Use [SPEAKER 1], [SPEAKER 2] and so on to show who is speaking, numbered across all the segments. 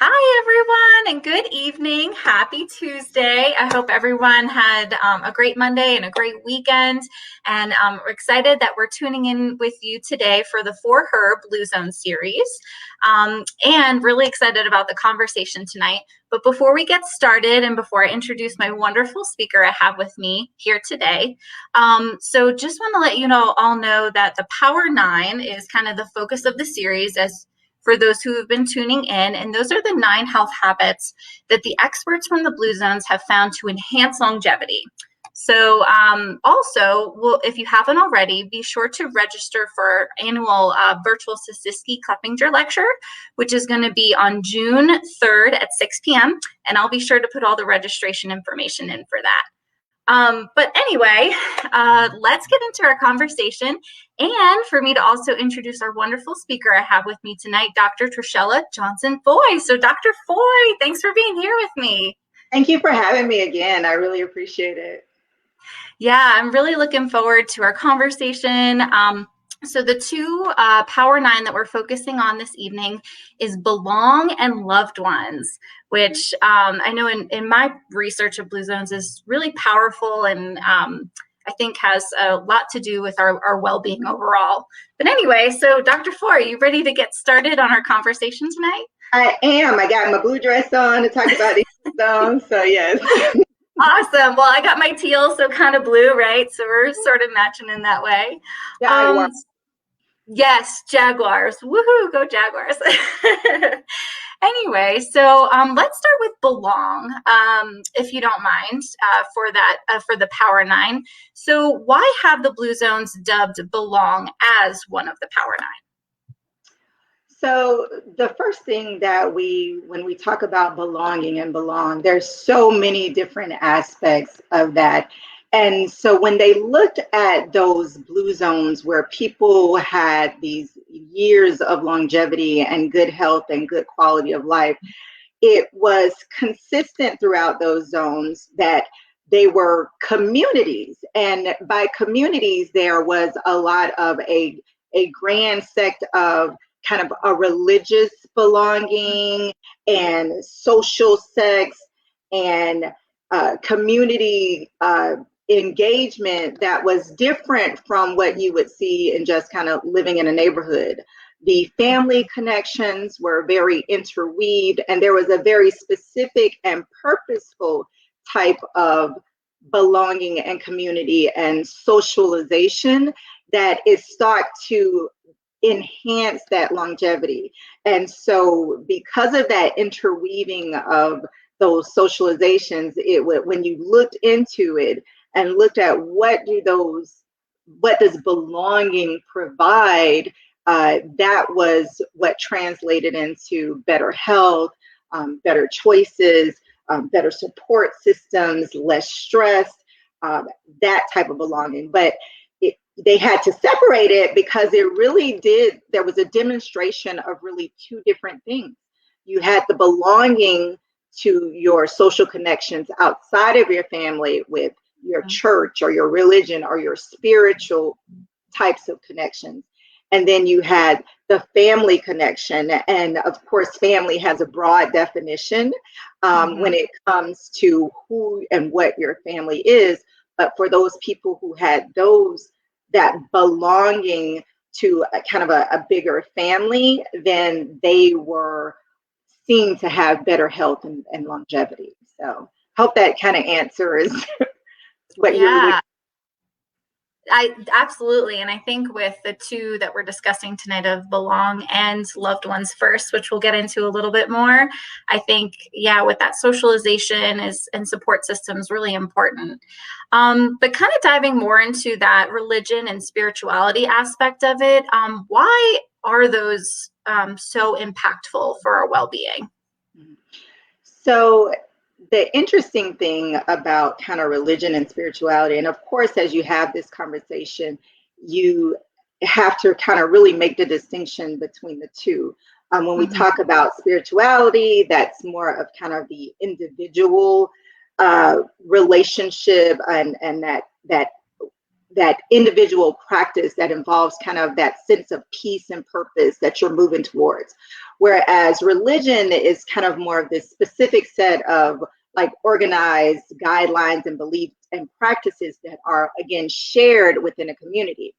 [SPEAKER 1] Hi, everyone, and good evening. Happy Tuesday. I hope everyone had a great Monday and a great weekend. And we're excited that we're tuning in with you today for the For Her Blue Zone series. And really excited about the conversation tonight. But before we get started and before I introduce my wonderful speaker I have with me here today, so just want to let you all know that the Power 9 is kind of the focus of the series as for those who have been tuning in. And those are the 9 health habits that the experts from the Blue Zones have found to enhance longevity. So if you haven't already, be sure to register for our annual virtual Sisiski Cleppinger lecture, which is going to be on June 3rd at 6 p.m. And I'll be sure to put all the registration information in for that. But anyway, let's get into our conversation. And for me to also introduce our wonderful speaker I have with me tonight, Dr. Tra'Chella Johnson Foy. So Dr. Foy, thanks for being here with me.
[SPEAKER 2] Thank you for having me again. I really appreciate it.
[SPEAKER 1] Yeah, I'm really looking forward to our conversation. So the two Power 9 that we're focusing on this evening is belong and loved ones, which I know in my research of Blue Zones is really powerful and I think has a lot to do with our well-being overall. But anyway, so Dr. Foy, are you ready to get started on our conversation tonight?
[SPEAKER 2] I am. I got my blue dress on to talk about these songs, so yes.
[SPEAKER 1] Awesome. Well, I got my teal, so kind of blue, right? So we're sort of matching in that way. Yes, Jaguars. Woohoo, go Jaguars. Anyway, so let's start with belong, if you don't mind, for the Power 9. So why have the Blue Zones dubbed belong as one of the Power 9?
[SPEAKER 2] So the first thing that when we talk about belonging and belong, there's so many different aspects of that. And so when they looked at those blue zones where people had these years of longevity and good health and good quality of life, it was consistent throughout those zones that they were communities. And by communities, there was a lot of a grand sect of kind of a religious belonging and social sex and community engagement that was different from what you would see in just kind of living in a neighborhood. The family connections were very interweaved, and there was a very specific and purposeful type of belonging and community and socialization that is thought to enhance that longevity. And so because of that interweaving of those socializations, when you looked into it and looked at what does belonging provide, that was what translated into better health, better choices, better support systems, less stress, that type of belonging. But they had to separate it because there was a demonstration of really two different things. You had the belonging to your social connections outside of your family with your church or your religion or your spiritual types of connections. And then you had the family connection. And of course, family has a broad definition when it comes to who and what your family is. But for those people who had that belonging to a kind of a bigger family, then they were seen to have better health and longevity. So hope that kind of answers what you were looking.
[SPEAKER 1] I absolutely. And I think with the two that we're discussing tonight of belong and loved ones first, which we'll get into a little bit more, I think, with that socialization and support systems really important. But kind of diving more into that religion and spirituality aspect of it, why are those so impactful for our well-being?
[SPEAKER 2] So the interesting thing about kind of religion and spirituality, and of course, as you have this conversation, you have to kind of really make the distinction between the two. When we talk about spirituality, that's more of kind of the individual relationship and that individual practice that involves kind of that sense of peace and purpose that you're moving towards. whereas religion is kind of more of this specific set of like organized guidelines and beliefs and practices that are, again, shared within a community.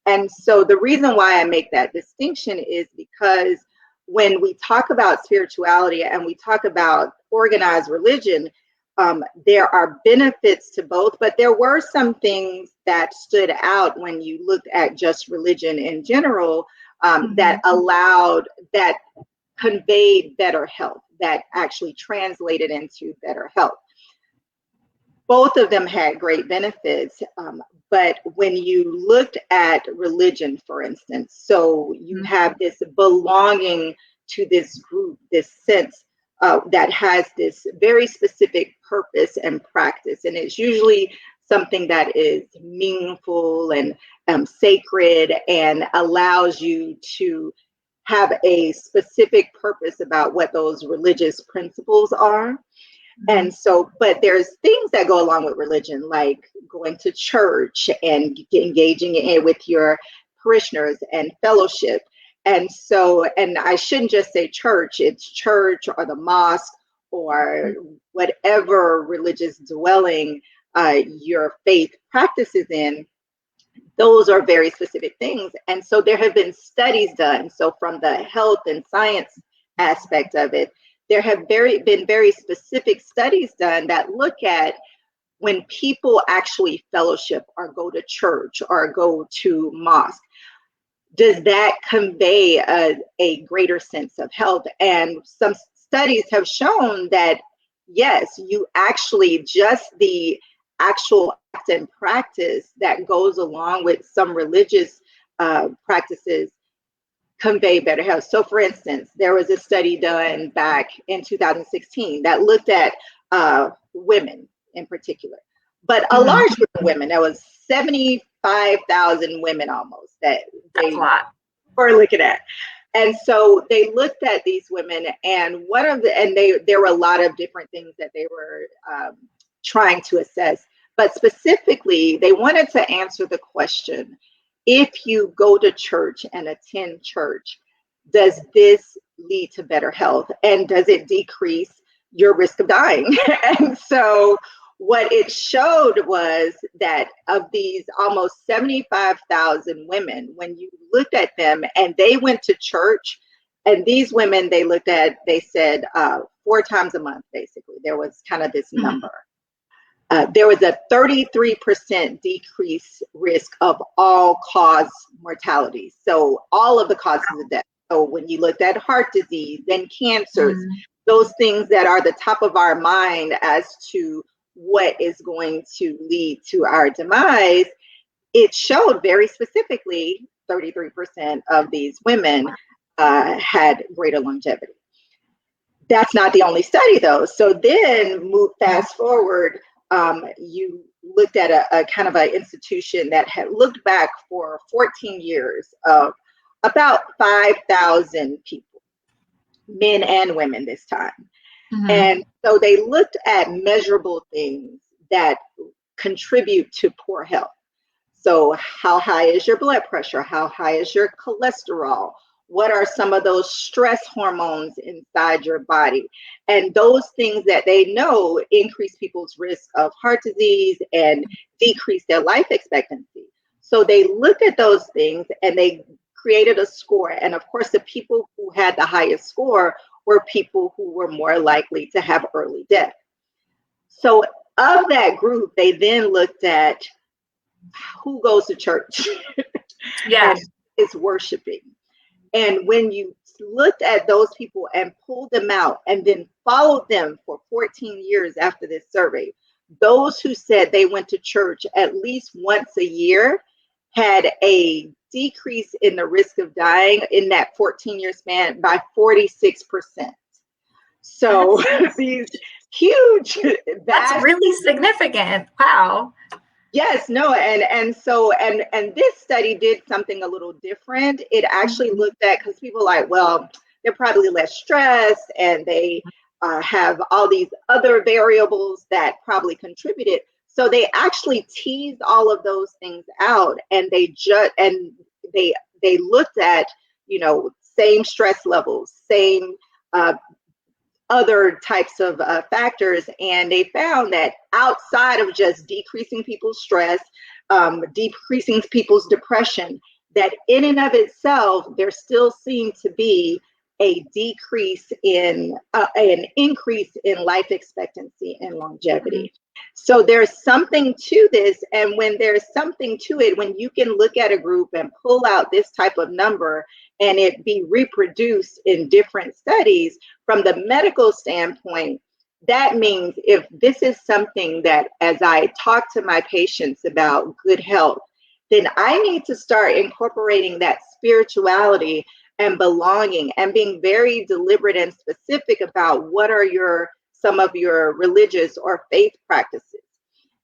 [SPEAKER 2] And so the reason why I make that distinction is because when we talk about spirituality and we talk about organized religion, there are benefits to both, but there were some things that stood out when you looked at just religion in general, that allowed, that conveyed better health, that actually translated into better health. Both of them had great benefits, but when you looked at religion, for instance, so you have this belonging to this group, this sense that has this very specific purpose and practice, and it's usually something that is meaningful and sacred and allows you to have a specific purpose about what those religious principles are. And so, but there's things that go along with religion, like going to church and engaging in with your parishioners and fellowship. And so, and I shouldn't just say church, it's church or the mosque or whatever religious dwelling your faith practices in. Those are very specific things. And so there have been studies done. So from the health and science aspect of it, there have been very specific studies done that look at when people actually fellowship or go to church or go to mosque, does that convey a greater sense of health? And some studies have shown that, yes, you actually, just the actual act and practice that goes along with some religious practices convey better health. So for instance, there was a study done back in 2016 that looked at women in particular, but a large group of women. There was 75,000 women almost that they were looking at. And so they looked at these women, and there were a lot of different things that they were trying to assess, but specifically they wanted to answer the question, if you go to church and attend church, does this lead to better health? And does it decrease your risk of dying? And so what it showed was that of these almost 75,000 women, when you looked at them and they went to church, and these women they said 4 times a month, basically, there was kind of this number. There was a 33% decrease risk of all-cause mortality. So all of the causes of death. So when you looked at heart disease and cancers, those things that are the top of our mind as to what is going to lead to our demise, it showed very specifically 33% of these women had greater longevity. That's not the only study, though. So then fast forward, you looked at a kind of an institution that had looked back for 14 years of about 5,000 people, men and women this time. And so they looked at measurable things that contribute to poor health. So how high is your blood pressure? How high is your cholesterol? What are some of those stress hormones inside your body? And those things that they know increase people's risk of heart disease and decrease their life expectancy. So they looked at those things and they created a score. And of course, the people who had the highest score were people who were more likely to have early death. So of that group, they then looked at who goes to church and is worshiping. And when you looked at those people and pulled them out and then followed them for 14 years after this survey, those who said they went to church at least once a year had a decrease in the risk of dying in that 14-year span by 46%. So these huge,
[SPEAKER 1] that's really significant. Wow.
[SPEAKER 2] Yes, no, and so this study did something a little different. It actually looked at, because people are like, well, they're probably less stressed and they have all these other variables that probably contributed. So they actually teased all of those things out, and they looked at, same stress levels, same other types of factors. And they found that outside of just decreasing people's stress, decreasing people's depression, that in and of itself, there still seemed to be a decrease in an increase in life expectancy and longevity. So there's something to this. And when there's something to it, when you can look at a group and pull out this type of number and it be reproduced in different studies from the medical standpoint, that means if this is something that, as I talk to my patients about good health, then I need to start incorporating that spirituality and belonging and being very deliberate and specific about what are some of your religious or faith practices.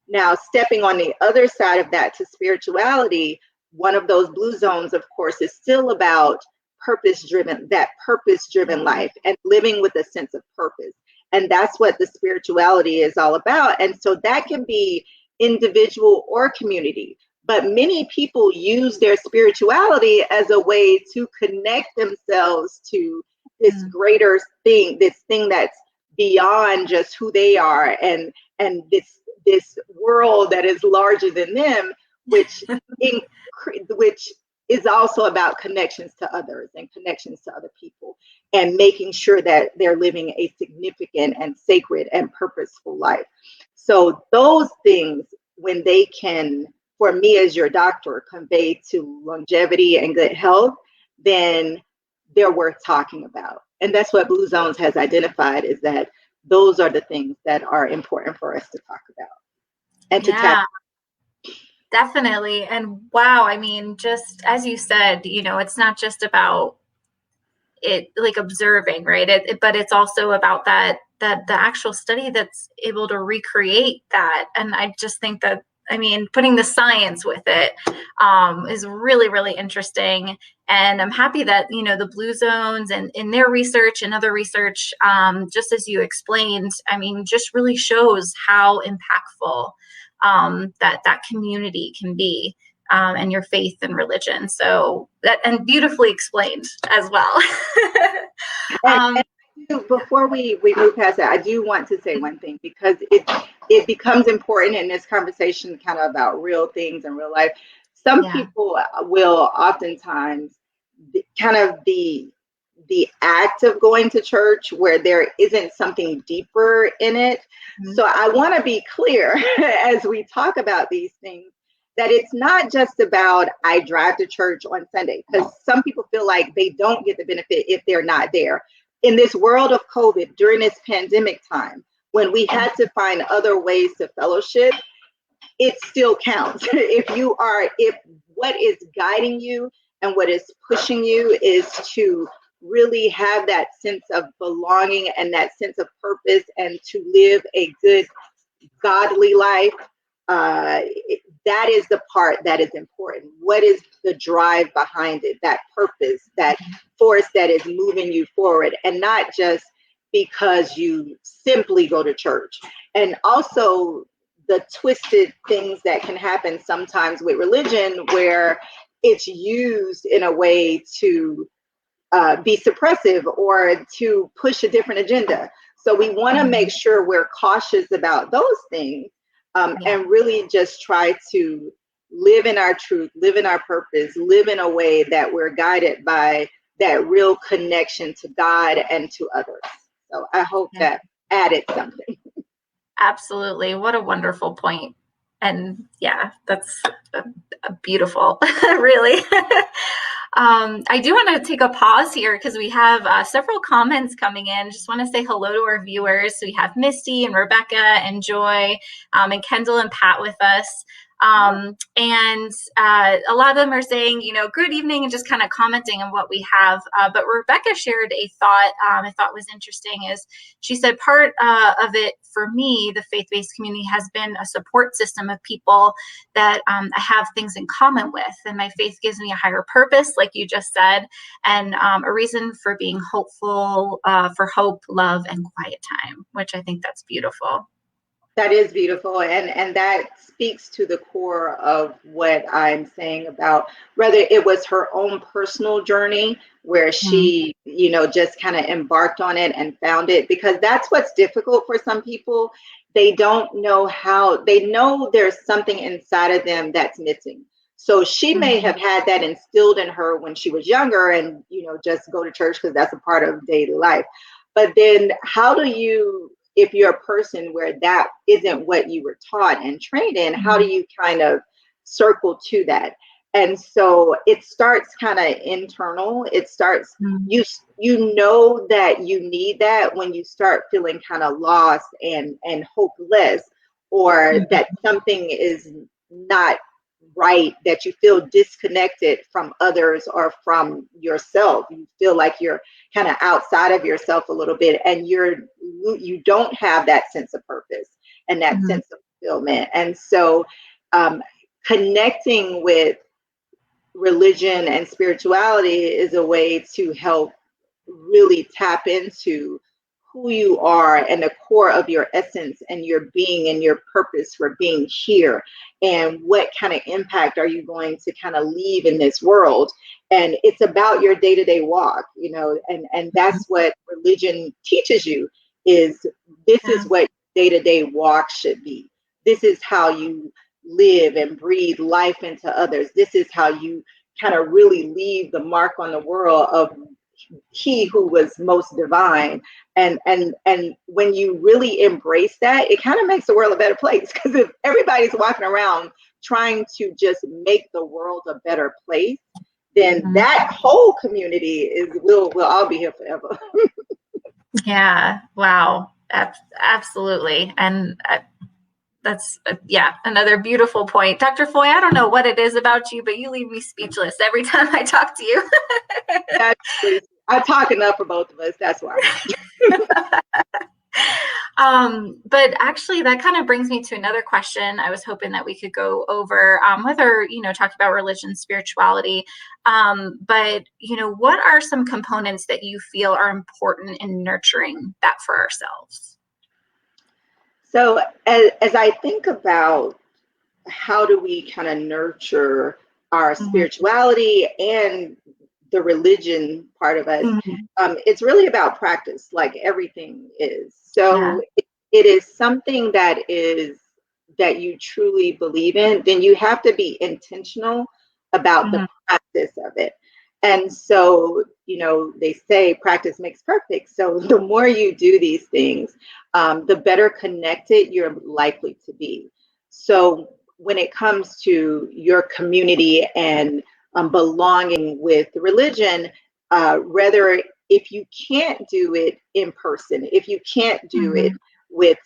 [SPEAKER 2] Now, stepping on the other side of that to spirituality, one of those blue zones, of course, is still about that purpose-driven life and living with a sense of purpose. And that's what the spirituality is all about. And so that can be individual or community. But many people use their spirituality as a way to connect themselves to this greater thing, this thing that's beyond just who they are, and this world that is larger than them, which is also about connections to others and connections to other people, and making sure that they're living a significant and sacred and purposeful life. So those things, when they can, for me as your doctor, convey to longevity and good health, then they're worth talking about. And that's what Blue Zones has identified, is that those are the things that are important for us to talk about and to tap.
[SPEAKER 1] Definitely. And wow, I mean, just as you said, it's not just about it like observing, right? But it's also about that the actual study that's able to recreate that. And I just think that, I mean, putting the science with it is really, really interesting. And I'm happy that, the Blue Zones and in their research and other research, just as you explained, I mean, just really shows how impactful that community can be, and your faith and religion. So and beautifully explained as well.
[SPEAKER 2] And before we move past that, I do want to say one thing, because it becomes important in this conversation kind of about real things and real life. Some people will oftentimes kind of the act of going to church where there isn't something deeper in it. So I want to be clear as we talk about these things, that it's not just about I drive to church on Sunday, because some people feel like they don't get the benefit if they're not there. In this world of COVID, during this pandemic time, when we had to find other ways to fellowship, it still counts. If what is guiding you and what is pushing you is to really have that sense of belonging and that sense of purpose, and to live a good, godly life, that is the part that is important. What is the drive behind it? That purpose, that force that is moving you forward, and not just because you simply go to church. And also the twisted things that can happen sometimes with religion, where it's used in a way to be suppressive or to push a different agenda. So we want to make sure we're cautious about those things, and really just try to live in our truth, live in our purpose, live in a way that we're guided by that real connection to God and to others. So I hope that added something.
[SPEAKER 1] Absolutely. What a wonderful point. And that's a beautiful, really. I do want to take a pause here because we have several comments coming in. Just want to say hello to our viewers. So we have Misty and Rebecca and Joy, and Kendall and Pat with us. And a lot of them are saying, good evening, and just kind of commenting on what we have. But Rebecca shared a thought I thought was interesting. Is she said part of it for me, the faith-based community has been a support system of people that I have things in common with, and my faith gives me a higher purpose, like you just said, and a reason for being hopeful, for hope, love, and quiet time, which I think that's beautiful.
[SPEAKER 2] That is beautiful, and that speaks to the core of what I'm saying about whether it was her own personal journey where
[SPEAKER 1] Mm-hmm.
[SPEAKER 2] she, just kind of embarked on it and found it, because that's what's difficult for some people. They don't know how, they know there's something inside of them that's missing. So she may
[SPEAKER 1] Mm-hmm.
[SPEAKER 2] have had that instilled in her when she was younger and, just go to church because that's a part of daily life. But then how do you, if you're a person where that isn't what you were taught and trained in, how do you kind of circle to that? And so it starts kind of internal. It starts,
[SPEAKER 1] Mm-hmm.
[SPEAKER 2] you know that you need that when you start feeling kind of lost and hopeless, or that something is not right, that you feel disconnected from others or from yourself. You feel like you're kind of outside of yourself a little bit, and you don't have that sense of purpose and that
[SPEAKER 1] Mm-hmm.
[SPEAKER 2] sense of fulfillment. And so um, connecting with religion and spirituality is a way to help really tap into who you are and the core of your essence and your being and your purpose for being here, and what kind of impact are you going to kind of leave in this world. And it's about your day-to-day walk, and that's what religion teaches you, is this is
[SPEAKER 1] Yeah.
[SPEAKER 2] what day-to-day walk should be. This is how you live and breathe life into others. This is how you kind of really leave the mark on the world of he who was most divine. And when you really embrace that, it kind of makes the world a better place, because if everybody's walking around trying to just make the world a better place, then
[SPEAKER 1] Mhm.
[SPEAKER 2] that whole community is will all be here forever.
[SPEAKER 1] Yeah. Wow. Absolutely. And that's, yeah, another beautiful point. Dr. Foy, I don't know what it is about you, but you leave me speechless every time I talk to you.
[SPEAKER 2] That's, I talk enough for both of us, that's why.
[SPEAKER 1] But actually, that kind of brings me to another question I was hoping that we could go over, whether, talking about religion, spirituality. But, what are some components that you feel are important in nurturing that for ourselves?
[SPEAKER 2] So as I think about how do we kind of nurture our
[SPEAKER 1] Mhm.
[SPEAKER 2] spirituality and the religion part of us,
[SPEAKER 1] Mhm.
[SPEAKER 2] it's really about practice, like everything is.
[SPEAKER 1] Yeah.
[SPEAKER 2] So it is something that you truly believe in, then you have to be intentional about the
[SPEAKER 1] Mhm.
[SPEAKER 2] practice of it. And so, they say practice makes perfect. So the more you do these things, the better connected you're likely to be. So when it comes to your community and belonging with religion, rather, if you can't do it in person, if you can't do it
[SPEAKER 1] Mhm.
[SPEAKER 2] with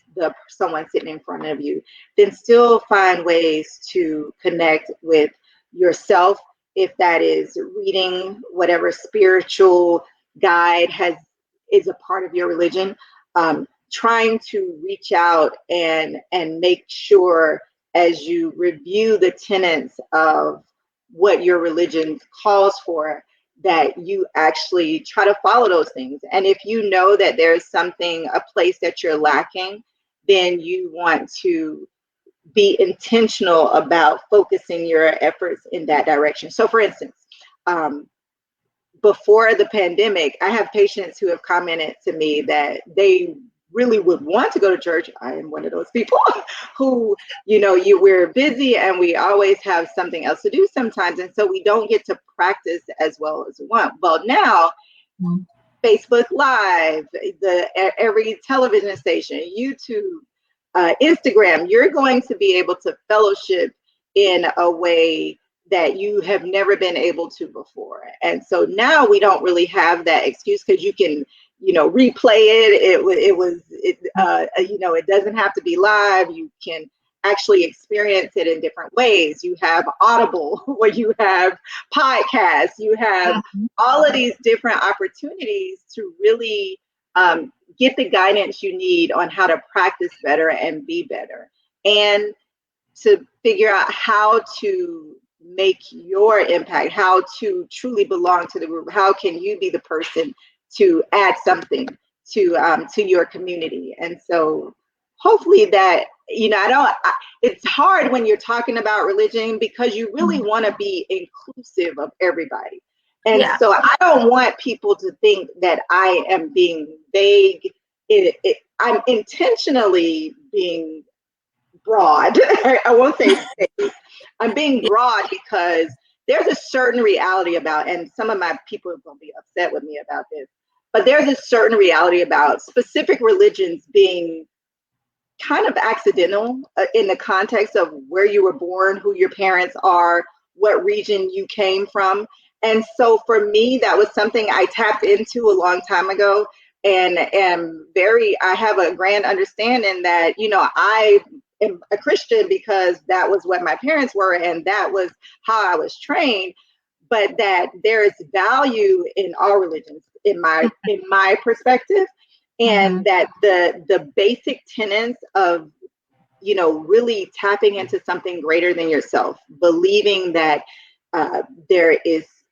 [SPEAKER 2] someone sitting in front of you, then still find ways to connect with yourself. If that is reading whatever spiritual guide is a part of your religion, trying to reach out and make sure, as you review the tenets of what your religion calls for, that you actually try to follow those things. And if you know that there's something, a place that you're lacking, then you want to be intentional about focusing your efforts in that direction. So, for instance, um, before the pandemic, I have patients who have commented to me that they really would want to go to church. I am one of those people who, we're busy and we always have something else to do sometimes. And so we don't get to practice as well as we want. Well, now
[SPEAKER 1] Mhm.
[SPEAKER 2] Facebook Live, every television station, YouTube, Instagram, you're going to be able to fellowship in a way that you have never been able to before. And so now we don't really have that excuse, because you can, replay it. It doesn't have to be live. You can actually experience it in different ways. You have Audible, where you have podcasts, you have
[SPEAKER 1] Mhm.
[SPEAKER 2] all of these different opportunities to really get the guidance you need on how to practice better and be better, and to figure out how to make your impact, how to truly belong to the group. How can you be the person to add something to your community? And so hopefully that, it's hard when you're talking about religion because you really want to be inclusive of everybody. And
[SPEAKER 1] Yeah.
[SPEAKER 2] so I don't want people to think that I am being vague. I'm intentionally being broad. I won't say vague. I'm being broad because there's a certain reality about, and some of my people are going to be upset with me about this, but there's a certain reality about specific religions being kind of accidental in the context of where you were born, who your parents are, what region you came from. And so for me, that was something I tapped into a long time ago, and I have a grand understanding that, I am a Christian because that was what my parents were and that was how I was trained, but that there is value in all religions in my perspective, and that the basic tenets of, really tapping into something greater than yourself, believing that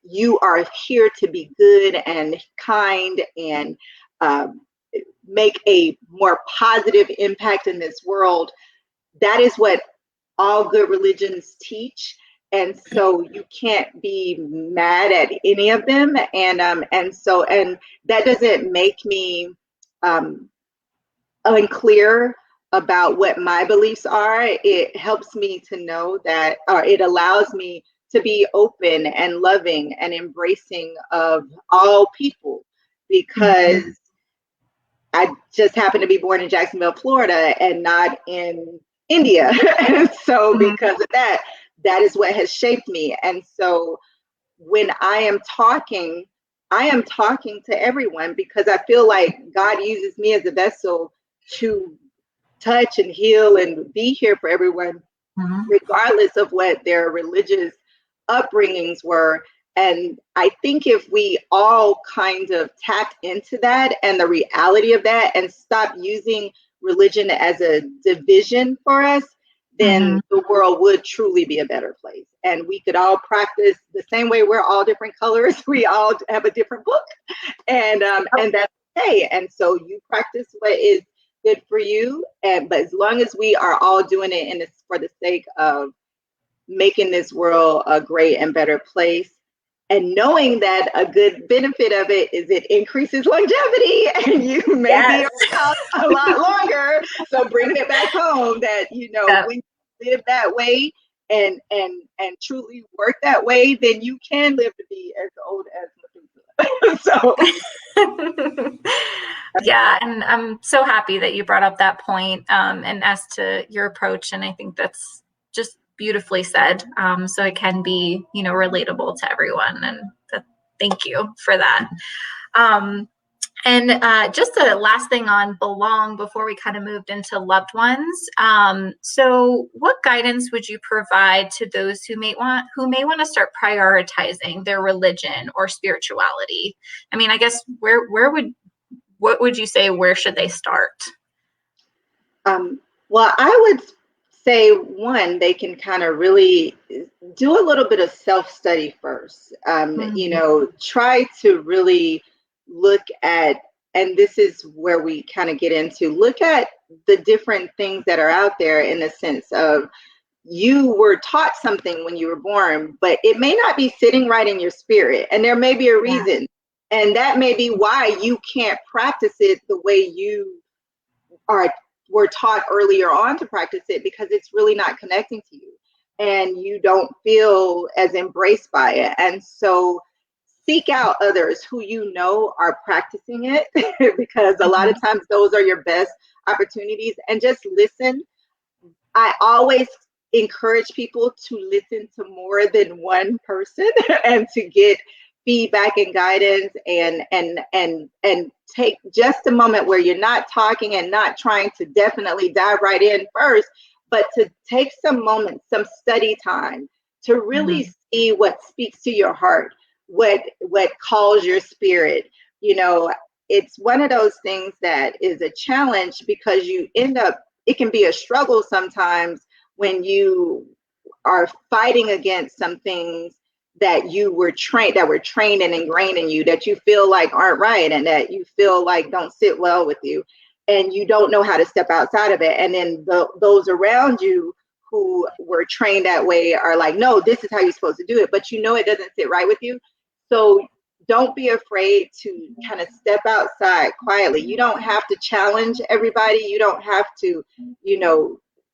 [SPEAKER 2] you are here to be good and kind and make a more positive impact in this world. That is what all good religions teach. And so you can't be mad at any of them. And that doesn't make me unclear about what my beliefs are. It helps me to know that, or it allows me to be open and loving and embracing of all people, because I just happen to be born in Jacksonville, Florida, and not in India. And so because of that, that is what has shaped me. And so when I am talking to everyone because I feel like God uses me as a vessel to touch and heal and be here for everyone, regardless of what their religious upbringings were. And I think if we all kind of tapped into that and the reality of that and stop using religion as a division for us, then the world would truly be a better place. And we could all practice the same way. We're all different colors. We all have a different book, and that's okay. And so you practice what is good for you, but as long as we are all doing it for the sake of making this world a great and better place, and knowing that a good benefit of it is it increases longevity and you may be around a lot longer. So bringing it back home that, when you live that way and truly work that way, then you can live to be as old as Methuselah. So
[SPEAKER 1] Yeah, and I'm so happy that you brought up that point, and as to your approach, and I think that's just beautifully said. So it can be, relatable to everyone, and thank you for that. And just a last thing on belong before we kind of moved into loved ones. So what guidance would you provide to those who may want to start prioritizing their religion or spirituality? I mean, I guess what would you say, where should they start?
[SPEAKER 2] Well, I would say one, they can kind of really do a little bit of self-study first. Try to really look at, and this is where we kind of get into, look at the different things that are out there in the sense of you were taught something when you were born, but it may not be sitting right in your spirit. And there may be a reason. And that may be why you can't practice it the way you were taught earlier on to practice it, because it's really not connecting to you and you don't feel as embraced by it. And so seek out others who are practicing it because a lot of times those are your best opportunities, and just listen. I always encourage people to listen to more than one person and to get feedback and guidance, and take just a moment where you're not talking and not trying to definitely dive right in first, but to take some moments, some study time to really see what speaks to your heart, what calls your spirit. It's one of those things that is a challenge because it can be a struggle sometimes when you are fighting against some things that were trained and ingrained in you, that you feel like aren't right and that you feel like don't sit well with you. and you don't know how to step outside of it. And then those around you who were trained that way are like, no, this is how you're supposed to do it, but you know it doesn't sit right with you. So don't be afraid to kind of step outside quietly. You don't have to challenge everybody. You don't have to,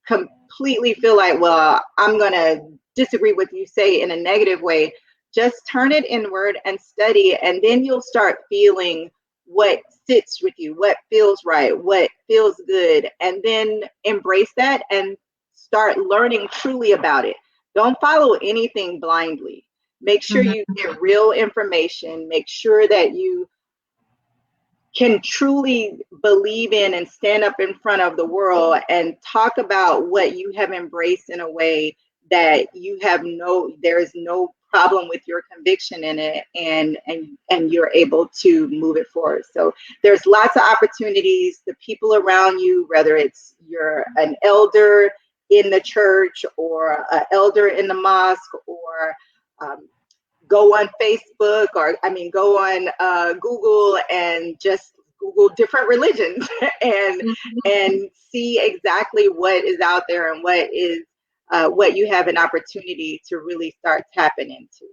[SPEAKER 2] completely feel like, well, I'm going to disagree with you, say in a negative way. Just turn it inward and study, and then you'll start feeling what sits with you, what feels right, what feels good, and then embrace that and start learning truly about it. Don't follow anything blindly. Make sure
[SPEAKER 1] Mhm.
[SPEAKER 2] you get real information. Make sure that you can truly believe in and stand up in front of the world and talk about what you have embraced in a way that there is no problem with your conviction in it, and you're able to move it forward. So there's lots of opportunities. The people around you, whether it's you're an elder in the church or an elder in the mosque, or go on Facebook, or go on Google and just Google different religions and
[SPEAKER 1] Mhm.
[SPEAKER 2] see exactly what is out there and what you have an opportunity to really start tapping into.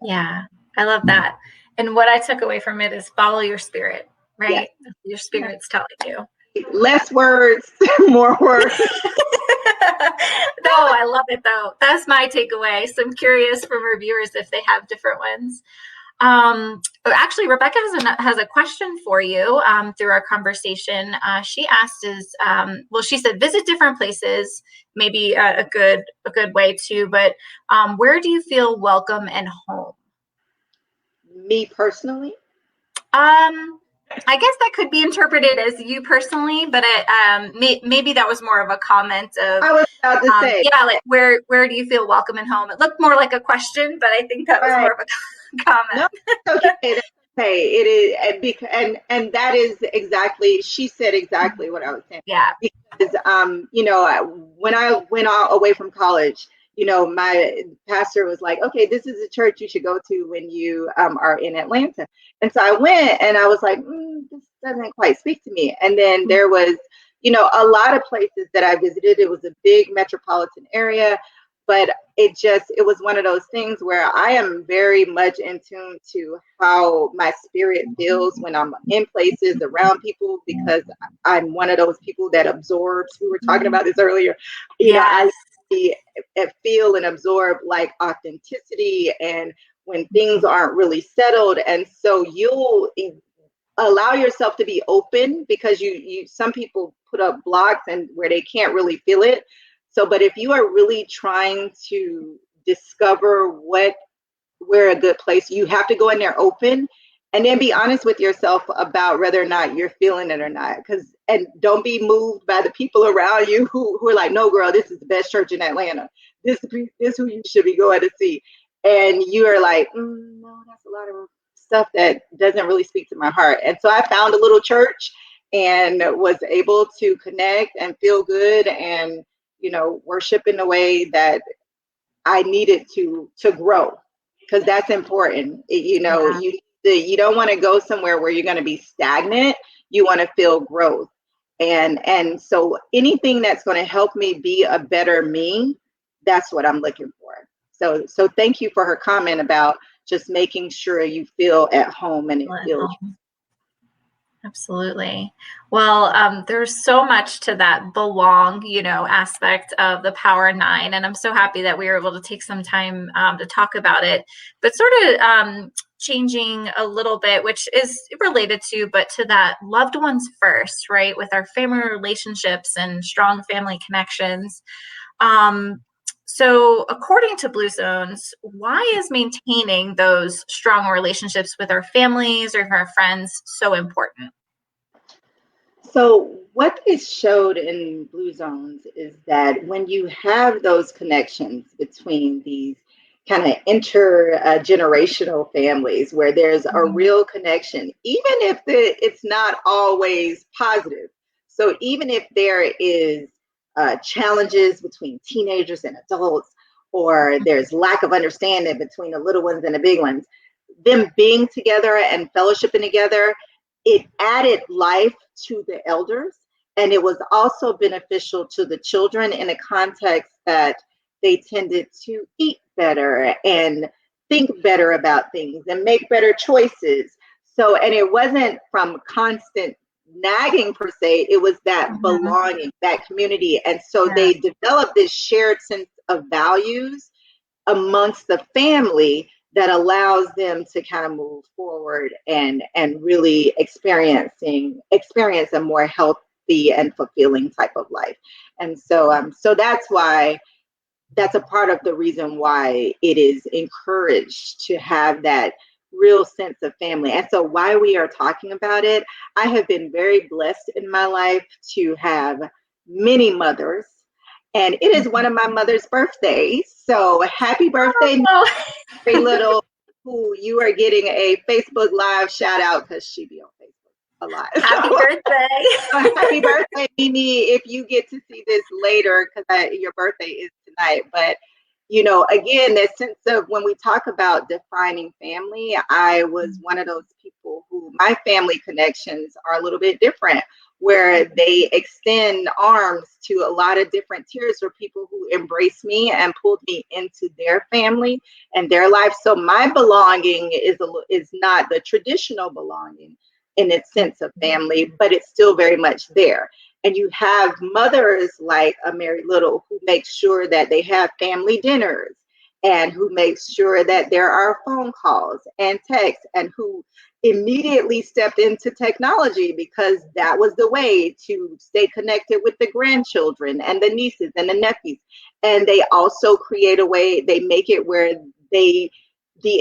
[SPEAKER 1] Yeah, I love that. And what I took away from it is follow your spirit,
[SPEAKER 2] Yes.
[SPEAKER 1] right? Your spirit's telling you.
[SPEAKER 2] Less words, more words.
[SPEAKER 1] No, I love it though. That's my takeaway. So I'm curious from our viewers if they have different ones. Actually, Rebecca has a question for you through our conversation. She asked well, she said, visit different places, maybe a good way too, but where do you feel welcome and home?
[SPEAKER 2] Me personally,
[SPEAKER 1] I guess that could be interpreted as you personally, but maybe that was more of a comment of,
[SPEAKER 2] I was about to say,
[SPEAKER 1] yeah, like where do you feel welcome and home? It looked more like a question, but I think that was
[SPEAKER 2] right.
[SPEAKER 1] more of a comment.
[SPEAKER 2] No, it's okay. That's okay. It is, and that is exactly. She said exactly what I was saying.
[SPEAKER 1] Yeah.
[SPEAKER 2] Because when I went away from college, my pastor was like, "Okay, this is a church you should go to when you are in Atlanta." And so I went, and I was like, "This doesn't quite speak to me." And then there was, a lot of places that I visited. It was a big metropolitan area, but it was one of those things where I am very much in tune to how my spirit feels when I'm in places around people, because I'm one of those people that absorbs. We were talking about this earlier. I
[SPEAKER 1] Yes.
[SPEAKER 2] feel and absorb like authenticity, and when things aren't really settled, and so you'll allow yourself to be open, because some people put up blocks and where they can't really feel it. So, but if you are really trying to discover where a good place, you have to go in there open, and then be honest with yourself about whether or not you're feeling it or not. And don't be moved by the people around you who are like, no, girl, this is the best church in Atlanta. This who you should be going to see. And you are like, no, that's a lot of stuff that doesn't really speak to my heart. And so I found a little church and was able to connect and feel good, and worship in a way that I needed to grow, because that's important.
[SPEAKER 1] Yeah.
[SPEAKER 2] You don't want to go somewhere where you're going to be stagnant. You want to feel growth, and so anything that's going to help me be a better me, that's what I'm looking for. So thank you for her comment about just making sure you feel at home and it feels.
[SPEAKER 1] Absolutely. Well, there's so much to that belong, aspect of the Power Nine, and I'm so happy that we were able to take some time to talk about it. But sort of changing a little bit, which is related to, but to that loved ones first, right? With our family relationships and strong family connections. Um, so, according to Blue Zones, why is maintaining those strong relationships with our families or our friends so important?
[SPEAKER 2] So, what is showed in Blue Zones is that when you have those connections between these kind of intergenerational families, where there's a
[SPEAKER 1] Mhm.
[SPEAKER 2] real connection, even if it's not always positive. So, even if there is challenges between teenagers and adults, or there's lack of understanding between the little ones and the big ones, them being together and fellowshipping together, it added life to the elders, and it was also beneficial to the children in a context that they tended to eat better and think better about things and make better choices. So, and it wasn't from constant nagging per se, it was that
[SPEAKER 1] Mhm.
[SPEAKER 2] belonging, that community. And so
[SPEAKER 1] Yeah.
[SPEAKER 2] they developed this shared sense of values amongst the family that allows them to kind of move forward and really experience a more healthy and fulfilling type of life. And so so that's a part of the reason why it is encouraged to have that real sense of family. And so why we are talking about it, I have been very blessed in my life to have many mothers, and it is one
[SPEAKER 1] Mhm.
[SPEAKER 2] of my mother's birthdays. So happy birthday,
[SPEAKER 1] Oh,
[SPEAKER 2] Mary Little, who you are getting a Facebook Live shout out because she be on Facebook a lot.
[SPEAKER 1] happy
[SPEAKER 2] So
[SPEAKER 1] birthday.
[SPEAKER 2] happy birthday, Mimi, if you get to see this later, because your birthday is tonight. But, again, that sense of when we talk about defining family, I was one of those people who my family connections are a little bit different, where they extend arms to a lot of different tiers for people who embrace me and pulled me into their family and their life. So my belonging is not the traditional belonging in its sense of family, but it's still very much there. And you have mothers like a Mary Little who makes sure that they have family dinners and who makes sure that there are phone calls and texts, and who immediately stepped into technology because that was the way to stay connected with the grandchildren and the nieces and the nephews. And they also create a way, they make it where the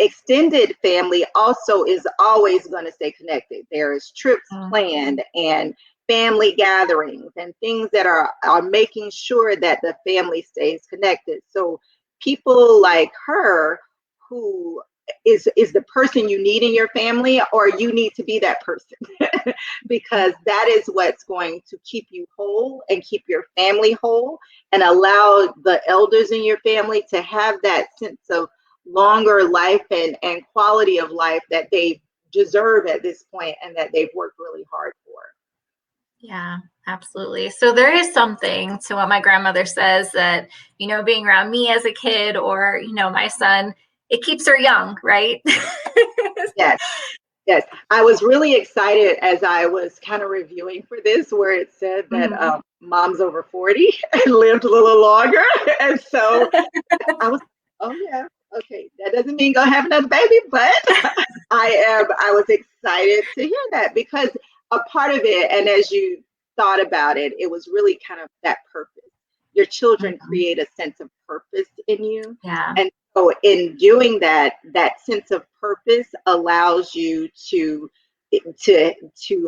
[SPEAKER 2] extended family also is always going to stay connected. There's trips
[SPEAKER 1] Mhm.
[SPEAKER 2] planned and family gatherings and things that are making sure that the family stays connected. So people like her, who is the person you need in your family, or you need to be that person because that is what's going to keep you whole and keep your family whole, and allow the elders in your family to have that sense of longer life and quality of life that they deserve at this point and that they've worked really hard for.
[SPEAKER 1] Yeah, absolutely. So there is something to what my grandmother says that, being around me as a kid or, my son, it keeps her young, right?
[SPEAKER 2] Yes. Yes, I was really excited as I was kind of reviewing for this, where it said that
[SPEAKER 1] Mhm.
[SPEAKER 2] mom's over 40 and lived a little longer. And so I was, oh, yeah, okay, that doesn't mean gonna have another baby, but I was excited to hear that because a part of it, and as you thought about it, it was really kind of that purpose. Your children
[SPEAKER 1] Mhm.
[SPEAKER 2] create a sense of purpose in you.
[SPEAKER 1] Yeah.
[SPEAKER 2] And so in doing that, that sense of purpose allows you to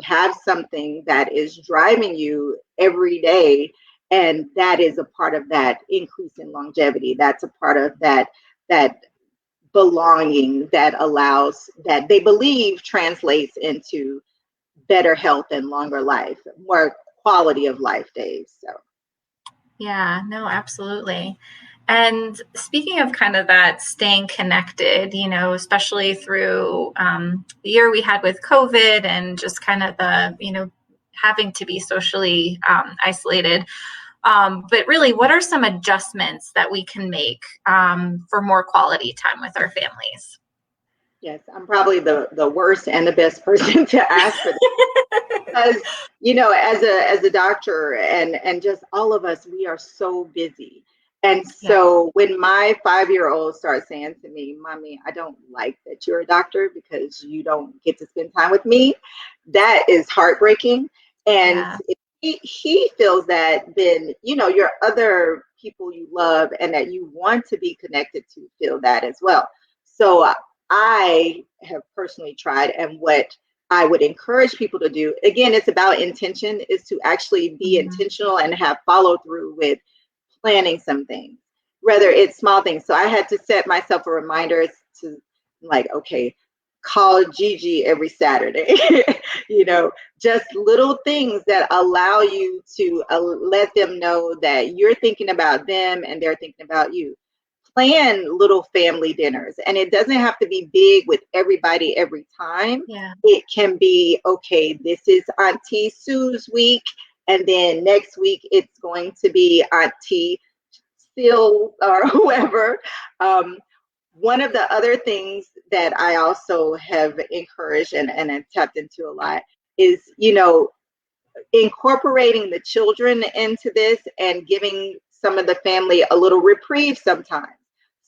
[SPEAKER 2] have something that is driving you every day, and that is a part of that increase in longevity. That's a part of that belonging that allows, that they believe translates into better health and longer life, more quality of life days. So
[SPEAKER 1] Yeah, no, absolutely. And speaking of kind of that staying connected, especially through the year we had with COVID and just kind of the, having to be socially isolated. But really, what are some adjustments that we can make for more quality time with our families?
[SPEAKER 2] yes, I'm probably the worst and the best person to ask for, because as a doctor and just all of us, we are so busy. And
[SPEAKER 1] Yeah.
[SPEAKER 2] so when my 5-year-old starts saying to me, Mommy, I don't like that you're a doctor because you don't get to spend time with me, that is heartbreaking. And
[SPEAKER 1] Yeah.
[SPEAKER 2] if he feels that, then your other people you love and that you want to be connected to feel that as well. So I have personally tried, and what I would encourage people to do, again, it's about intention, is to actually be
[SPEAKER 1] Mhm.
[SPEAKER 2] intentional and have follow through with planning some things, whether it's small things. So I had to set myself a reminder to, like, okay, call Gigi every Saturday, you know, just little things that allow you to let them know that you're thinking about them and they're thinking about you. plan little family dinners. And it doesn't have to be big with everybody every time.
[SPEAKER 1] Yeah.
[SPEAKER 2] It can be, okay, this is Auntie Sue's week, and then next week it's going to be Auntie Phil or whoever. One of the other things that I also have encouraged and have tapped into a lot is, incorporating the children into this and giving some of the family a little reprieve sometimes.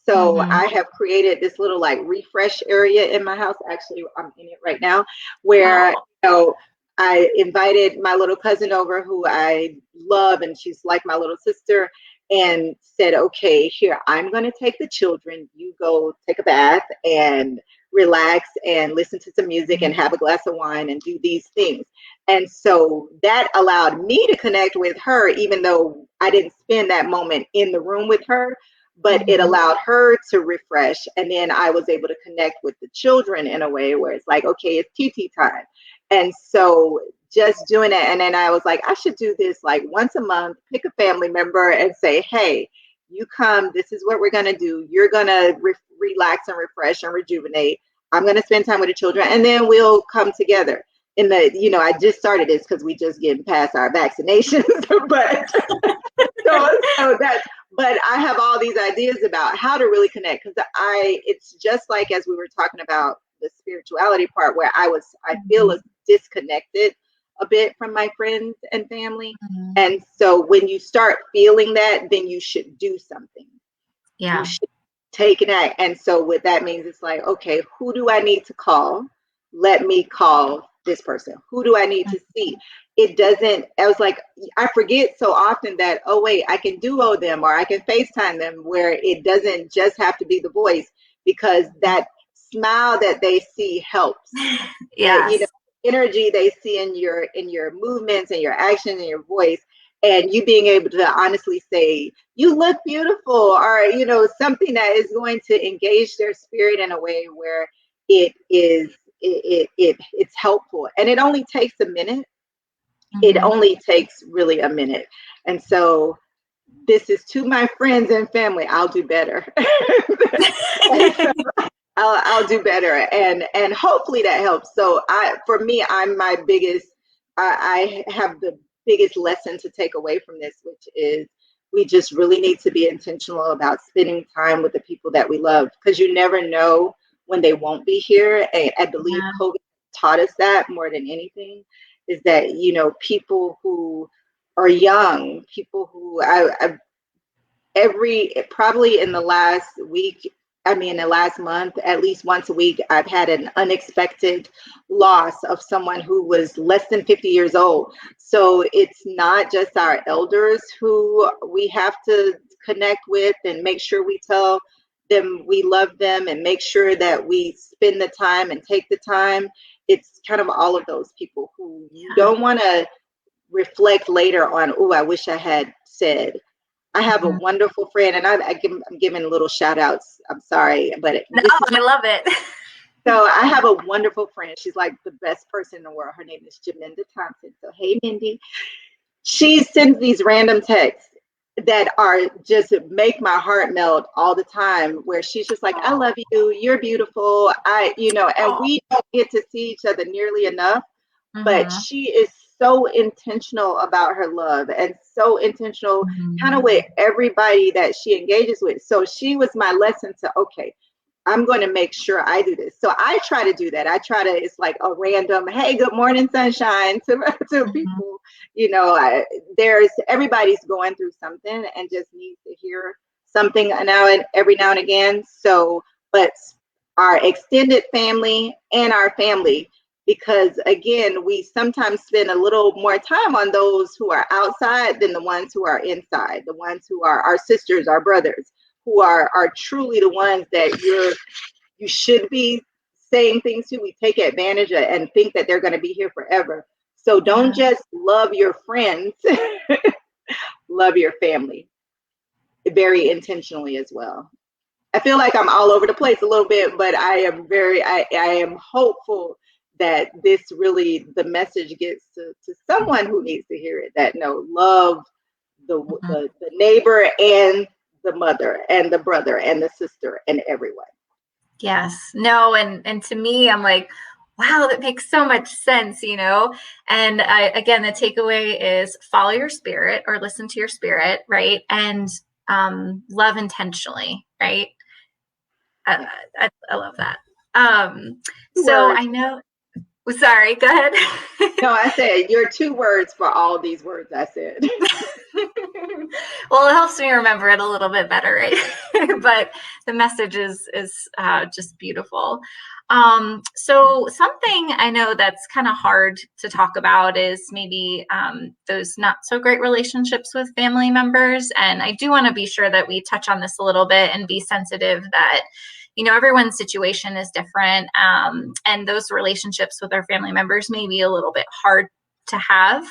[SPEAKER 2] So
[SPEAKER 1] Mm-hmm.
[SPEAKER 2] I have created this little like refresh area in my house. Actually, I'm in it right now, where
[SPEAKER 1] Oh.
[SPEAKER 2] I invited my little cousin over who I love, and she's like my little sister, and said, okay, here, I'm going to take the children. You go take a bath and relax and listen to some music and have a glass of wine and do these things. And so that allowed me to connect with her, even though I didn't spend that moment in the room with her, but it
[SPEAKER 1] Mm-hmm.
[SPEAKER 2] allowed her to refresh. And then I was able to connect with the children in a way where it's like, okay, it's TT time. And so just doing it. And then I was like, I should do this like once a month, pick a family member and say, hey, you come, this is what we're going to do. You're going to relax and refresh and rejuvenate. I'm going to spend time with the children, and then we'll come together. I just started this because we just getting past our vaccinations, but but I have all these ideas about how to really connect, because it's just like, as we were talking about the spirituality part, where I feel disconnected a bit from my friends and family.
[SPEAKER 1] Mm-hmm.
[SPEAKER 2] And so when you start feeling that, then you should do something. You
[SPEAKER 1] Yeah.
[SPEAKER 2] should take an act. And so what that means is like, okay, who do I need to call? Let me call this person. Who do I need to see? I was like, I forget so often that, oh wait, I can duo them or I can FaceTime them, where it doesn't just have to be the voice, because that smile that they see helps. That,
[SPEAKER 1] Yes.
[SPEAKER 2] energy they see in your movements and your actions and your voice, and you being able to honestly say, you look beautiful, or something that is going to engage their spirit in a way where it's helpful. And it only takes a minute. It
[SPEAKER 1] Mm-hmm.
[SPEAKER 2] only takes really a minute. And so this is to my friends and family, I'll do better. I'll do better, and hopefully that helps. So for me, I'm my biggest. I have the biggest lesson to take away from this, which is we just really need to be intentional about spending time with the people that we love, because you never know when they won't be here. And I believe
[SPEAKER 1] Yeah.
[SPEAKER 2] COVID taught us that more than anything, is that people who are young, people who I probably in the last week, I mean, the last month, at least once a week, I've had an unexpected loss of someone who was less than 50 years old. So it's not just our elders who we have to connect with and make sure we tell them we love them and make sure that we spend the time and take the time. It's kind of all of those people who you
[SPEAKER 1] Yeah.
[SPEAKER 2] don't want to reflect later on, oh, I wish I had said. I have a
[SPEAKER 1] Mm-hmm.
[SPEAKER 2] wonderful friend, and I'm giving little shout outs. I'm sorry, but
[SPEAKER 1] No,
[SPEAKER 2] this is
[SPEAKER 1] I love it.
[SPEAKER 2] so I have a wonderful friend. She's like the best person in the world. Her name is Jaminda Thompson. So, hey, Mindy. She sends these random texts that are just make my heart melt all the time, where she's just like, I love you. You're beautiful. And
[SPEAKER 1] Oh.
[SPEAKER 2] we don't get to see each other nearly enough, but
[SPEAKER 1] Mm-hmm.
[SPEAKER 2] she is so intentional about her love and so intentional kind
[SPEAKER 1] Mm-hmm.
[SPEAKER 2] of with everybody that she engages with. So she was my lesson to, okay, I'm going to make sure I do this. So I try to do that. It's like a random, hey, good morning, sunshine to
[SPEAKER 1] Mm-hmm.
[SPEAKER 2] people. Everybody's going through something and just needs to hear something every now and again. So, but our extended family and our family, because again, we sometimes spend a little more time on those who are outside than the ones who are inside, the ones who are our sisters, our brothers, who are truly the ones that you should be saying things to. We take advantage of and think that they're going to be here forever. So don't
[SPEAKER 1] Yeah.
[SPEAKER 2] just love your friends, love your family very intentionally as well. I feel like I'm all over the place a little bit, but I am hopeful that the message gets to someone who needs to hear it, that no, love the,
[SPEAKER 1] Mm-hmm.
[SPEAKER 2] the, the neighbor and the mother and the brother and the sister and everyone.
[SPEAKER 1] Yes. No, and to me, I'm like, wow, that makes so much sense, you know? And again, the takeaway is follow your spirit or listen to your spirit, right? And love intentionally, right? I,
[SPEAKER 2] Yeah.
[SPEAKER 1] I love that. Um,
[SPEAKER 2] Two
[SPEAKER 1] so I
[SPEAKER 2] words.
[SPEAKER 1] know, sorry, go ahead.
[SPEAKER 2] No, I said your 2 words for all these words I said.
[SPEAKER 1] Well, it helps me remember it a little bit better, right? But the message is just beautiful. So something I know that's kind of hard to talk about is maybe those not so great relationships with family members, and I do want to be sure that we touch on this a little bit and be sensitive that everyone's situation is different, and those relationships with our family members may be a little bit hard to have.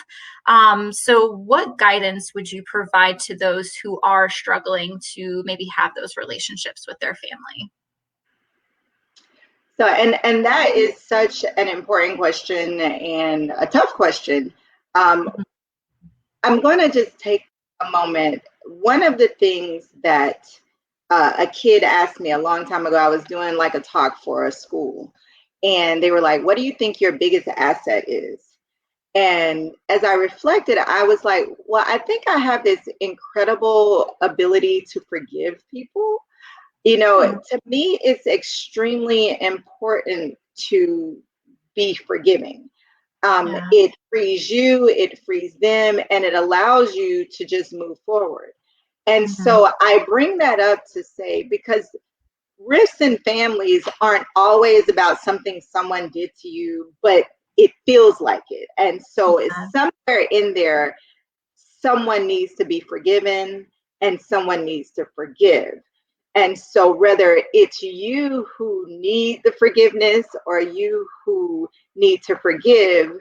[SPEAKER 1] So what guidance would you provide to those who are struggling to maybe have those relationships with their family?
[SPEAKER 2] So, and that is such an important question and a tough question. Um,
[SPEAKER 1] Mhm.
[SPEAKER 2] I'm going to just take a moment. One of the things that a kid asked me a long time ago, I was doing like a talk for a school, and they were like, "What do you think your biggest asset is?" And as I reflected, I was like, "Well, I think I have this incredible ability to forgive people."
[SPEAKER 1] Hmm.
[SPEAKER 2] To me, it's extremely important to be forgiving.
[SPEAKER 1] Yeah.
[SPEAKER 2] It frees you, it frees them, and it allows you to just move forward. And
[SPEAKER 1] Hmm.
[SPEAKER 2] so I bring that up to say because rifts in families aren't always about something someone did to you, but it feels like it. And so it's
[SPEAKER 1] Yeah.
[SPEAKER 2] somewhere in there, someone needs to be forgiven and someone needs to forgive. And so, whether it's you who need the forgiveness or you who need to forgive,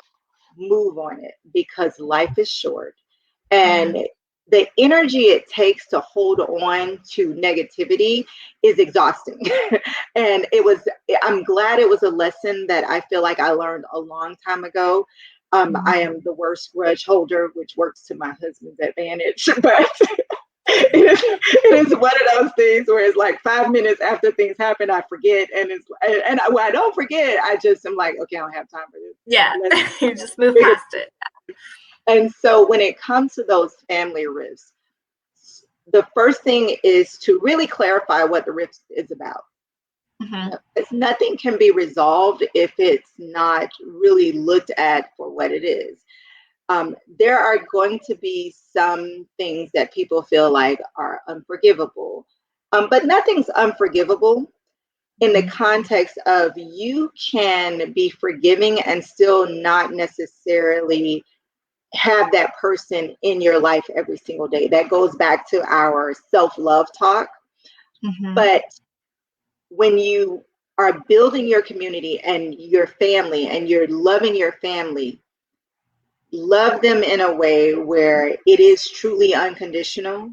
[SPEAKER 2] move on it because life is short.
[SPEAKER 1] Yeah.
[SPEAKER 2] And the energy it takes to hold on to negativity is exhausting. And I'm glad it was a lesson that I feel like I learned a long time ago. I
[SPEAKER 1] Mhm.
[SPEAKER 2] am the worst grudge holder, which works to my husband's advantage. But it is one of those things where it's like 5 minutes after things happen, I forget, and when I don't forget, I just am like, okay, I don't have time for this.
[SPEAKER 1] Yeah.
[SPEAKER 2] Let's
[SPEAKER 1] You just move
[SPEAKER 2] figure.
[SPEAKER 1] past it.
[SPEAKER 2] And so when it comes to those family rifts, the first thing is to really clarify what the rift is about.
[SPEAKER 1] Hmm.
[SPEAKER 2] Because nothing can be resolved if it's not really looked at for what it is. There are going to be some things that people feel like are unforgivable, but nothing's unforgivable in the
[SPEAKER 1] Hmm.
[SPEAKER 2] context of you can be forgiving and still not necessarily have that person in your life every single day. That goes back to our self love talk.
[SPEAKER 1] Hmm.
[SPEAKER 2] But when you are building your community and your family and you're loving your family, love them in a way where it is truly unconditional,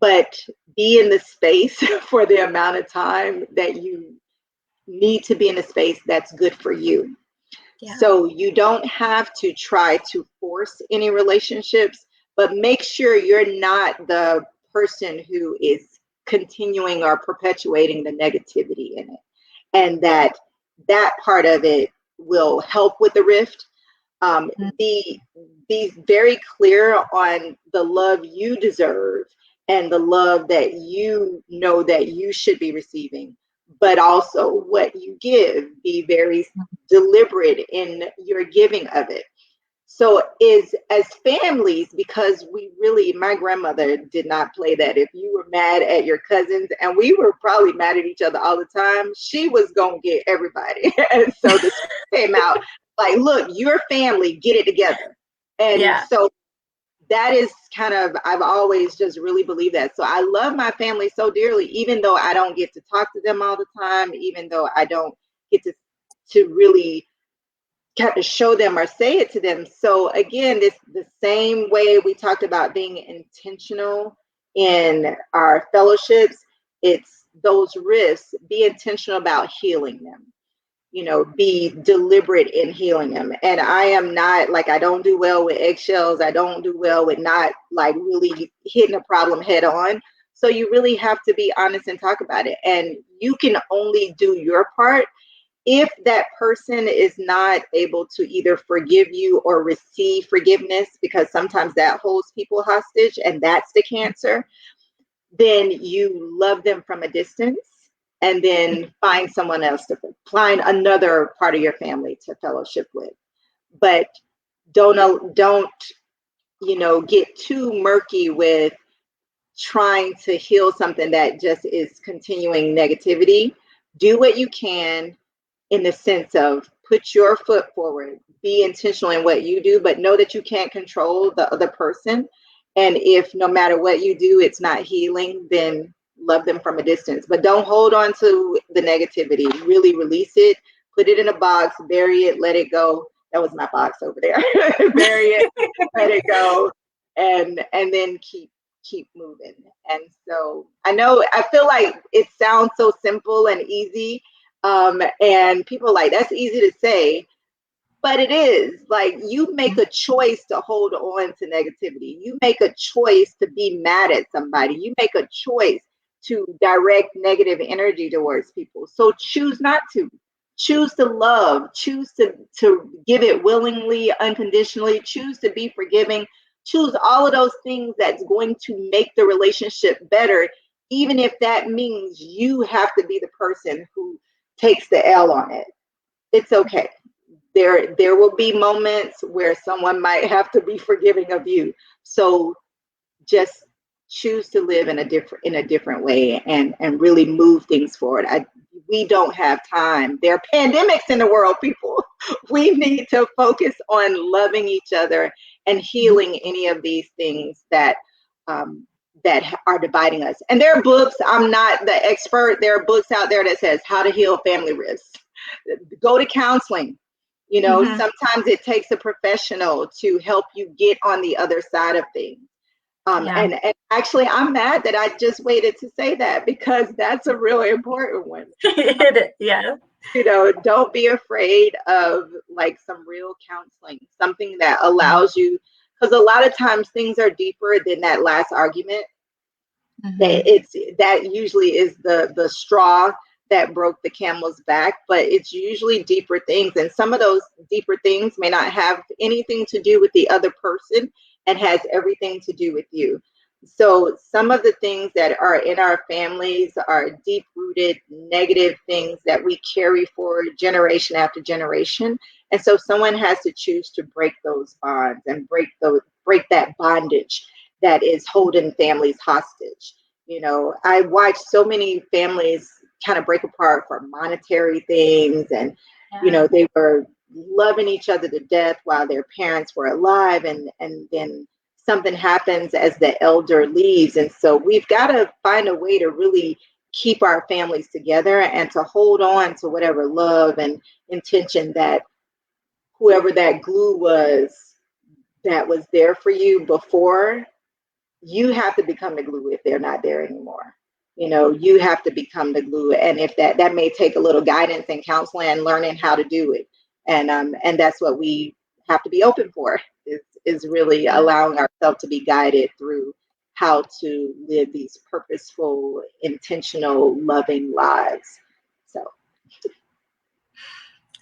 [SPEAKER 2] but be in the space for the amount of time that you need to be in a space that's good for you.
[SPEAKER 1] Yeah.
[SPEAKER 2] So you don't have to try to force any relationships, but make sure you're not the person who is continuing or perpetuating the negativity in it. And that part of it will help with the rift. um, be be very clear on the love you deserve and the love that you know that you should be receiving, but also what you give. Be very deliberate in your giving of it. So is as families, because we really, my grandmother did not play that. If you were mad at your cousins, and we were probably mad at each other all the time, she was gonna get everybody. And so the came out like, look, your family, get it together. And
[SPEAKER 1] Yeah.
[SPEAKER 2] so that is kind of, I've always just really believed that. So I love my family so dearly, even though I don't get to talk to them all the time, even though I don't get to really kind of show them or say it to them. So again, this the same way we talked about being intentional in our fellowships, it's those risks, be intentional about healing them. Be deliberate in healing them. And I am not like, I don't do well with eggshells. I don't do well with not like really hitting a problem head on. So you really have to be honest and talk about it. And you can only do your part if that person is not able to either forgive you or receive forgiveness, because sometimes that holds people hostage and that's the cancer. Then you love them from a distance, and then find someone else to find another part of your family to fellowship with. But don't get too murky with trying to heal something that just is continuing negativity. Do what you can in the sense of put your foot forward, be intentional in what you do, but know that you can't control the other person. And if no matter what you do, it's not healing, then love them from a distance. But don't hold on to the negativity. Really release it, put it in a box, bury it, let it go. That was my box over there. Bury it, let it go, and then keep moving. And so I feel like it sounds so simple and easy, and people are like, that's easy to say, but it is. Like, you make a choice to hold on to negativity. You make a choice to be mad at somebody. You make a choice to direct negative energy towards people. So choose not to. Choose to love. Choose to give it willingly, unconditionally. Choose to be forgiving. Choose all of those things that's going to make the relationship better, even if that means you have to be the person who takes the L on it. It's okay. There will be moments where someone might have to be forgiving of you. So just choose to live in a different way, and really move things forward. We don't have time. There are pandemics in the world, people. We need to focus on loving each other and healing any of these things that that are dividing us. And there are books. I'm not the expert. There are books out there that says how to heal family rifts. Go to counseling. Sometimes it takes a professional to help you get on the other side of things. And actually, I'm mad that I just waited to say that, because that's a really important one.
[SPEAKER 1] Yeah.
[SPEAKER 2] Don't be afraid of like some real counseling, something that allows you, because a lot of times things are deeper than that last argument. That usually is the straw that broke the camel's back, but it's usually deeper things. And some of those deeper things may not have anything to do with the other person and has everything to do with you. So some of the things that are in our families are deep rooted negative things that we carry forward generation after generation. And so someone has to choose to break those bonds and break that bondage that is holding families hostage. I watch so many families kind of break apart for monetary things, and they were loving each other to death while their parents were alive, and then something happens as the elder leaves. And so we've got to find a way to really keep our families together and to hold on to whatever love and intention that whoever that glue was that was there for you before. You have to become the glue if they're not there anymore. You have to become the glue. And if that may take a little guidance and counseling and learning how to do it. And that's what we have to be open for, is really allowing ourselves to be guided through how to live these purposeful, intentional, loving lives. So.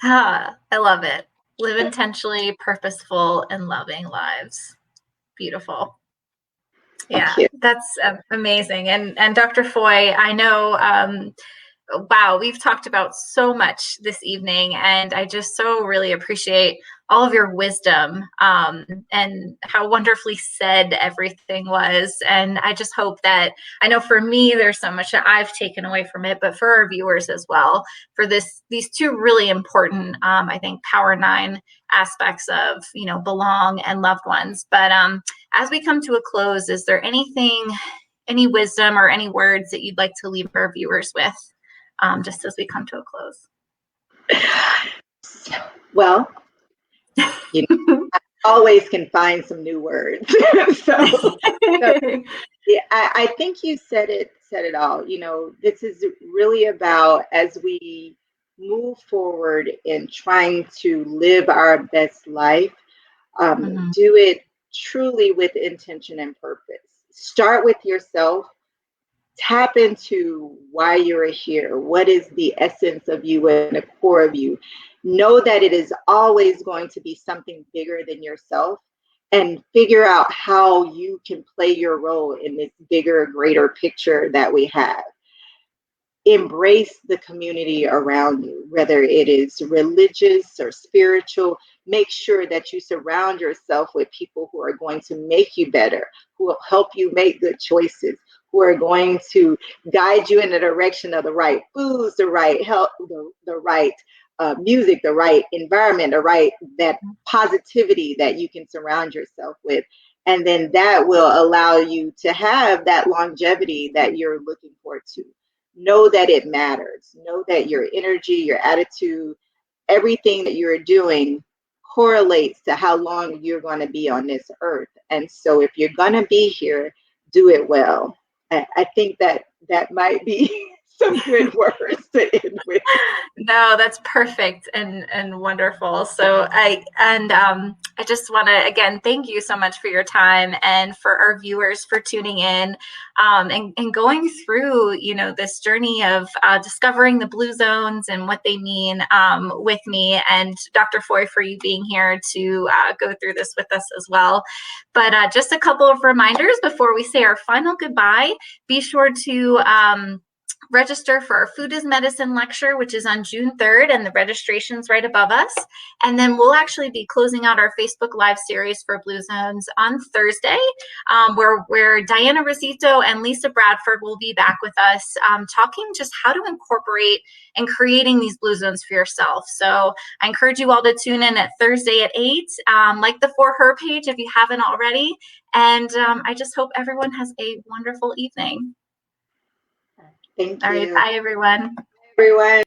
[SPEAKER 1] I love it. Live intentionally, purposeful, and loving lives. Beautiful. Yeah, that's amazing. And Dr. Foy, I know, wow, we've talked about so much this evening, and I just so really appreciate all of your wisdom, and how wonderfully said everything was. And I just hope that, I know for me, there's so much that I've taken away from it, but for our viewers as well, for these two really important, I think, Power 9 aspects of, belong and loved ones. But as we come to a close, is there any wisdom or any words that you'd like to leave our viewers with, just as we come to a close?
[SPEAKER 2] Well, I always can find some new words. so yeah, I think you said it all. This is really about, as we move forward in trying to live our best life, do it truly with intention and purpose. Start with yourself. tap into why you're here. What is the essence of you and the core of you? Know that it is always going to be something bigger than yourself, and figure out how you can play your role in this bigger, greater picture that we have. Embrace the community around you, whether it is religious or spiritual. Make sure that you surround yourself with people who are going to make you better, who will help you make good choices, who are going to guide you in the direction of the right foods, the right health, the right music, the right environment, the right that positivity that you can surround yourself with. And then that will allow you to have that longevity that you're looking forward to. Know that it matters. Know that your energy, your attitude, everything that you're doing correlates to how long you're going to be on this earth. And so if you're going to be here, do it well. I think that that might be some good words to end with.
[SPEAKER 1] No, that's perfect and wonderful. So I just want to again thank you so much for your time, and for our viewers for tuning in, and going through this journey of discovering the blue zones and what they mean, with me, and Dr. Foy, for you being here to go through this with us as well. But just a couple of reminders before we say our final goodbye. Be sure to register for our Food is Medicine lecture, which is on June 3rd, and the registration's right above us. And then we'll actually be closing out our Facebook Live series for Blue Zones on Thursday, where Diana Rosito and Lisa Bradford will be back with us, talking just how to incorporate and creating these Blue Zones for yourself. So I encourage you all to tune in at Thursday at 8, like the For Her page if you haven't already. And I just hope everyone has a wonderful evening.
[SPEAKER 2] Thank
[SPEAKER 1] All right.
[SPEAKER 2] you,
[SPEAKER 1] Bye, everyone.
[SPEAKER 2] everyone.